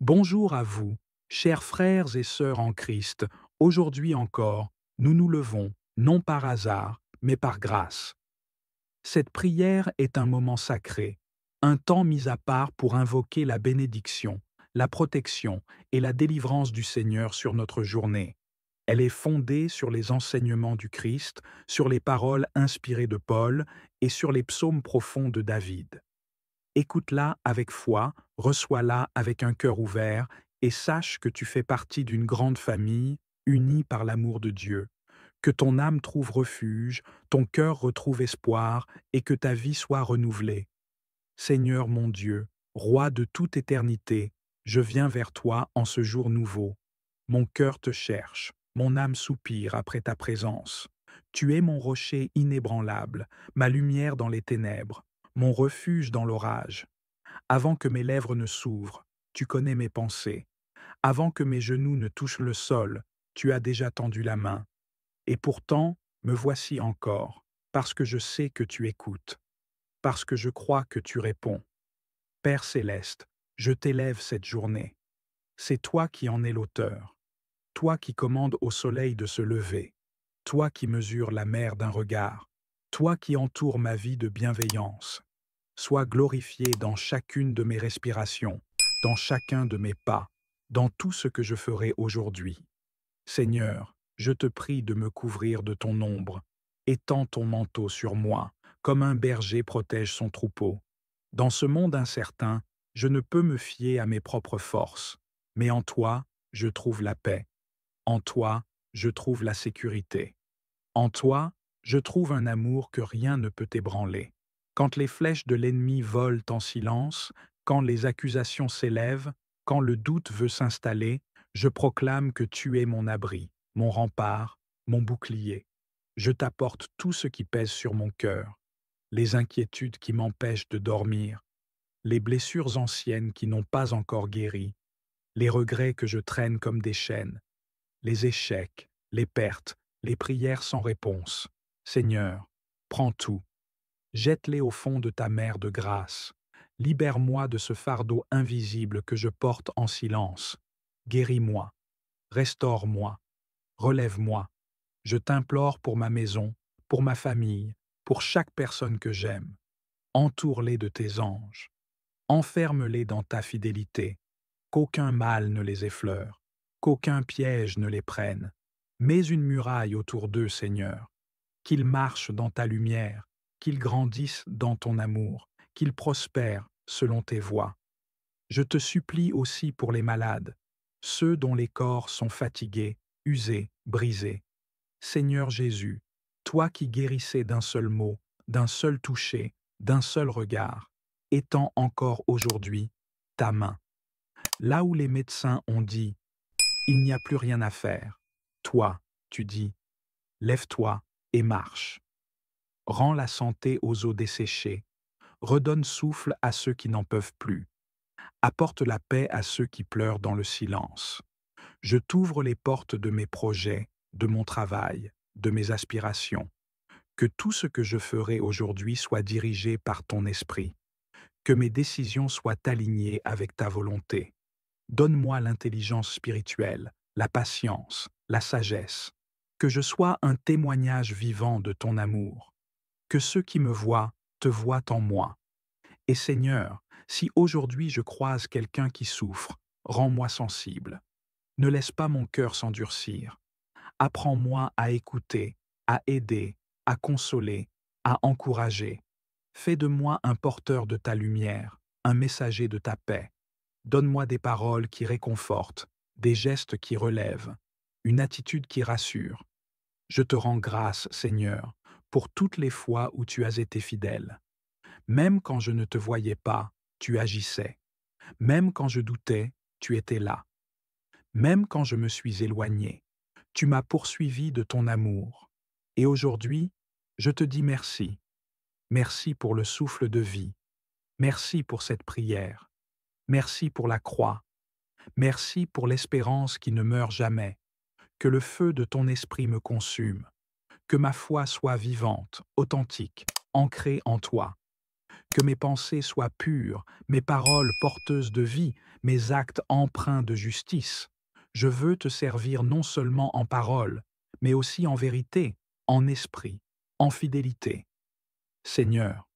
Bonjour à vous, chers frères et sœurs en Christ. Aujourd'hui encore, nous nous levons, non par hasard, mais par grâce. Cette prière est un moment sacré, un temps mis à part pour invoquer la bénédiction, la protection et la délivrance du Seigneur sur notre journée. Elle est fondée sur les enseignements du Christ, sur les paroles inspirées de Paul et sur les psaumes profonds de David. Écoute-la avec foi, reçois-la avec un cœur ouvert, et sache que tu fais partie d'une grande famille, unie par l'amour de Dieu. Que ton âme trouve refuge, ton cœur retrouve espoir, et que ta vie soit renouvelée. Seigneur mon Dieu, Roi de toute éternité, je viens vers toi en ce jour nouveau. Mon cœur te cherche, mon âme soupire après ta présence. Tu es mon rocher inébranlable, ma lumière dans les ténèbres, mon refuge dans l'orage. Avant que mes lèvres ne s'ouvrent, tu connais mes pensées. Avant que mes genoux ne touchent le sol, tu as déjà tendu la main. Et pourtant, me voici encore, parce que je sais que tu écoutes, parce que je crois que tu réponds. Père céleste, je t'élève cette journée. C'est toi qui en es l'auteur, toi qui commandes au soleil de se lever, toi qui mesures la mer d'un regard, toi qui entoures ma vie de bienveillance. Sois glorifié dans chacune de mes respirations, dans chacun de mes pas, dans tout ce que je ferai aujourd'hui. Seigneur, je te prie de me couvrir de ton ombre. Étends ton manteau sur moi, comme un berger protège son troupeau. Dans ce monde incertain, je ne peux me fier à mes propres forces, mais en toi, je trouve la paix. En toi, je trouve la sécurité. En toi, je trouve un amour que rien ne peut ébranler. Quand les flèches de l'ennemi volent en silence, quand les accusations s'élèvent, quand le doute veut s'installer, je proclame que tu es mon abri, mon rempart, mon bouclier. Je t'apporte tout ce qui pèse sur mon cœur, les inquiétudes qui m'empêchent de dormir, les blessures anciennes qui n'ont pas encore guéri, les regrets que je traîne comme des chaînes, les échecs, les pertes, les prières sans réponse. Seigneur, prends tout, jette-les au fond de ta mer de grâce. Libère-moi de ce fardeau invisible que je porte en silence. Guéris-moi, restaure-moi, relève-moi. Je t'implore pour ma maison, pour ma famille, pour chaque personne que j'aime. Entoure-les de tes anges. Enferme-les dans ta fidélité. Qu'aucun mal ne les effleure, qu'aucun piège ne les prenne. Mets une muraille autour d'eux, Seigneur. Qu'ils marchent dans ta lumière, qu'ils grandissent dans ton amour, qu'ils prospèrent selon tes voies. Je te supplie aussi pour les malades, ceux dont les corps sont fatigués, usés, brisés. Seigneur Jésus, toi qui guérissais d'un seul mot, d'un seul toucher, d'un seul regard, étends encore aujourd'hui ta main. Là où les médecins ont dit il n'y a plus rien à faire, toi, tu dis lève-toi et marche. Rends la santé aux os desséchés, redonne souffle à ceux qui n'en peuvent plus, apporte la paix à ceux qui pleurent dans le silence. Je t'ouvre les portes de mes projets, de mon travail, de mes aspirations. Que tout ce que je ferai aujourd'hui soit dirigé par ton esprit, que mes décisions soient alignées avec ta volonté. Donne-moi l'intelligence spirituelle, la patience, la sagesse, que je sois un témoignage vivant de ton amour, que ceux qui me voient te voient en moi. Et Seigneur, si aujourd'hui je croise quelqu'un qui souffre, rends-moi sensible. Ne laisse pas mon cœur s'endurcir. Apprends-moi à écouter, à aider, à consoler, à encourager. Fais de moi un porteur de ta lumière, un messager de ta paix. Donne-moi des paroles qui réconfortent, des gestes qui relèvent, une attitude qui rassure. Je te rends grâce, Seigneur, pour toutes les fois où tu as été fidèle. Même quand je ne te voyais pas, tu agissais. Même quand je doutais, tu étais là. Même quand je me suis éloigné, tu m'as poursuivi de ton amour. Et aujourd'hui, je te dis merci. Merci pour le souffle de vie. Merci pour cette prière. Merci pour la croix. Merci pour l'espérance qui ne meurt jamais. Que le feu de ton esprit me consume. Que ma foi soit vivante, authentique, ancrée en toi. que mes pensées soient pures, mes paroles porteuses de vie, mes actes empreints de justice. Je veux te servir non seulement en parole, mais aussi en vérité, en esprit, en fidélité. Seigneur,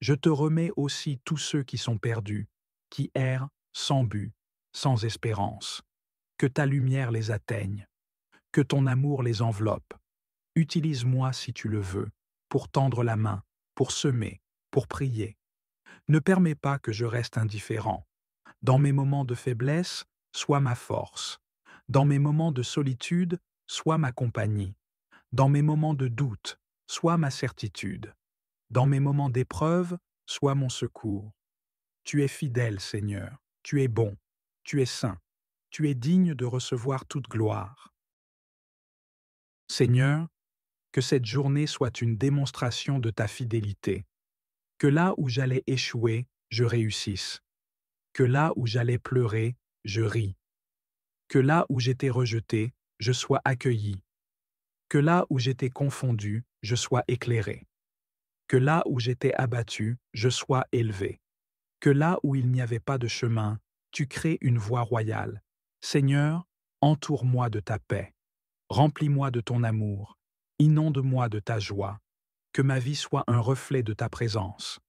je te remets aussi tous ceux qui sont perdus, qui errent sans but, sans espérance. Que ta lumière les atteigne, que ton amour les enveloppe. Utilise-moi si tu le veux, pour tendre la main, pour semer, pour prier. Ne permets pas que je reste indifférent. Dans mes moments de faiblesse, sois ma force. Dans mes moments de solitude, sois ma compagnie. Dans mes moments de doute, sois ma certitude. Dans mes moments d'épreuve, sois mon secours. Tu es fidèle, Seigneur, tu es bon, tu es saint, tu es digne de recevoir toute gloire. Seigneur, que cette journée soit une démonstration de ta fidélité. Que là où j'allais échouer, je réussisse. Que là où j'allais pleurer, je ris. Que là où j'étais rejeté, je sois accueilli. Que là où j'étais confondu, je sois éclairé. Que là où j'étais abattu, je sois élevé. Que là où il n'y avait pas de chemin, tu crées une voie royale. Seigneur, entoure-moi de ta paix. Remplis-moi de ton amour. Inonde-moi de ta joie. Que ma vie soit un reflet de ta présence.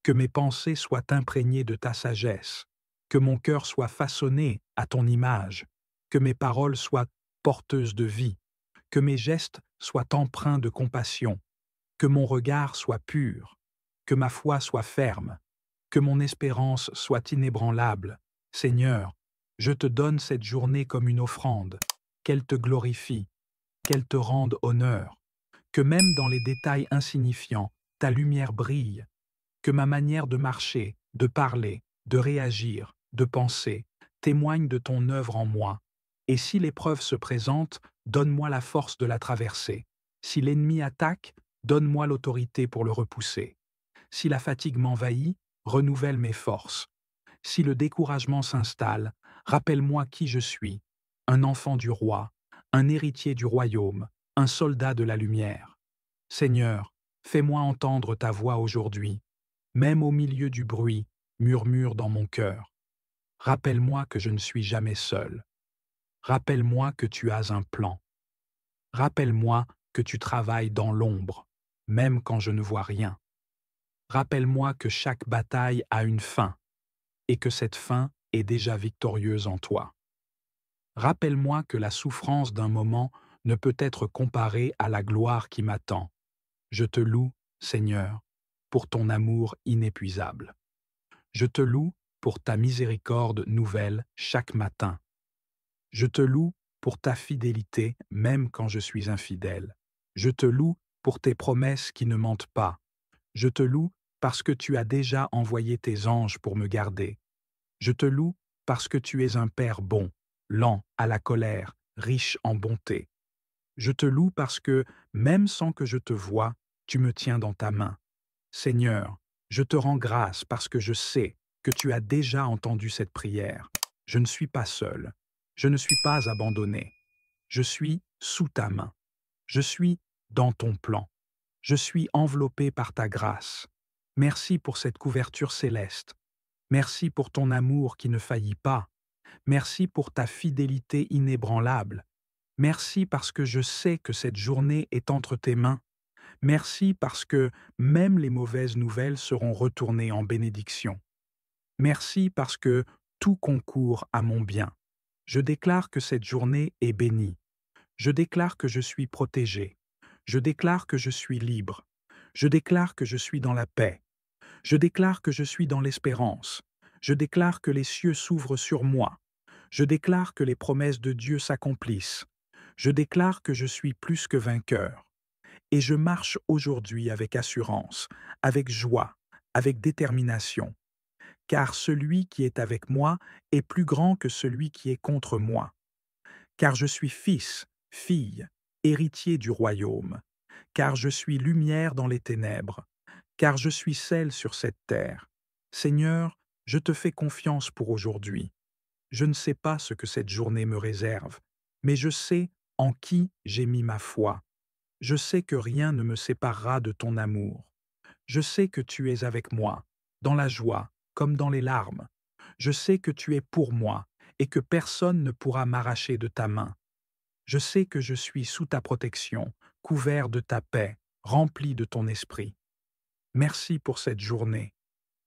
Que mes pensées soient imprégnées de ta sagesse. Que mon cœur soit façonné à ton image. Que mes paroles soient porteuses de vie. Que mes gestes soient empreints de compassion. Que mon regard soit pur. Que ma foi soit ferme. Que mon espérance soit inébranlable. Seigneur, je te donne cette journée comme une offrande. Qu'elle te glorifie, qu'elle te rende honneur. Que même dans les détails insignifiants, ta lumière brille. Que ma manière de marcher, de parler, de réagir, de penser, témoigne de ton œuvre en moi. Et si l'épreuve se présente, donne-moi la force de la traverser. Si l'ennemi attaque, donne-moi l'autorité pour le repousser. Si la fatigue m'envahit, renouvelle mes forces. Si le découragement s'installe, rappelle-moi qui je suis, un enfant du roi, un héritier du royaume, un soldat de la lumière. Seigneur, fais-moi entendre ta voix aujourd'hui, même au milieu du bruit, murmure dans mon cœur. Rappelle-moi que je ne suis jamais seul. Rappelle-moi que tu as un plan. Rappelle-moi que tu travailles dans l'ombre, même quand je ne vois rien. Rappelle-moi que chaque bataille a une fin, et que cette fin est déjà victorieuse en toi. Rappelle-moi que la souffrance d'un moment ne peut être comparée à la gloire qui m'attend. Je te loue, Seigneur, pour ton amour inépuisable. Je te loue pour ta miséricorde nouvelle chaque matin. Je te loue pour ta fidélité même quand je suis infidèle. Je te loue pour tes promesses qui ne mentent pas. Je te loue parce que tu as déjà envoyé tes anges pour me garder. Je te loue parce que tu es un Père bon, lent à la colère, riche en bonté. Je te loue parce que, même sans que je te voie, tu me tiens dans ta main. Seigneur, je te rends grâce parce que je sais que tu as déjà entendu cette prière. Je ne suis pas seul. Je ne suis pas abandonné. Je suis sous ta main. Je suis dans ton plan. Je suis enveloppé par ta grâce. Merci pour cette couverture céleste. Merci pour ton amour qui ne faillit pas. Merci pour ta fidélité inébranlable. Merci parce que je sais que cette journée est entre tes mains. Merci parce que même les mauvaises nouvelles seront retournées en bénédiction. Merci parce que tout concourt à mon bien. Je déclare que cette journée est bénie. Je déclare que je suis protégé. Je déclare que je suis libre. Je déclare que je suis dans la paix. Je déclare que je suis dans l'espérance. Je déclare que les cieux s'ouvrent sur moi. Je déclare que les promesses de Dieu s'accomplissent. Je déclare que je suis plus que vainqueur. Et je marche aujourd'hui avec assurance, avec joie, avec détermination. Car celui qui est avec moi est plus grand que celui qui est contre moi. Car je suis fils, fille, héritier du royaume. Car je suis lumière dans les ténèbres. Car je suis sel sur cette terre. Seigneur, je te fais confiance pour aujourd'hui. Je ne sais pas ce que cette journée me réserve, mais je sais en qui j'ai mis ma foi. Je sais que rien ne me séparera de ton amour. Je sais que tu es avec moi, dans la joie comme dans les larmes. Je sais que tu es pour moi et que personne ne pourra m'arracher de ta main. Je sais que je suis sous ta protection, couvert de ta paix, rempli de ton esprit. Merci pour cette journée.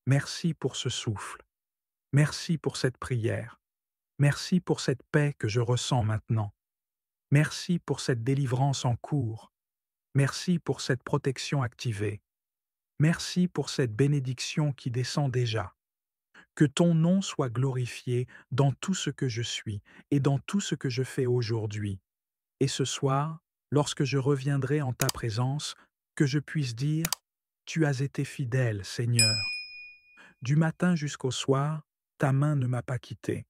Merci pour ce souffle. Merci pour cette prière. Merci pour cette paix que je ressens maintenant. Merci pour cette délivrance en cours. Merci pour cette protection activée. Merci pour cette bénédiction qui descend déjà. Que ton nom soit glorifié dans tout ce que je suis et dans tout ce que je fais aujourd'hui. Et ce soir, lorsque je reviendrai en ta présence, que je puisse dire: Tu as été fidèle, Seigneur. Du matin jusqu'au soir, ta main ne m'a pas quitté.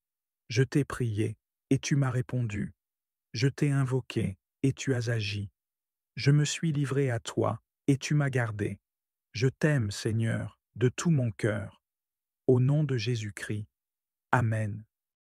Je t'ai prié et tu m'as répondu. Je t'ai invoqué et tu as agi. Je me suis livré à toi et tu m'as gardé. Je t'aime, Seigneur, de tout mon cœur. Au nom de Jésus-Christ. Amen.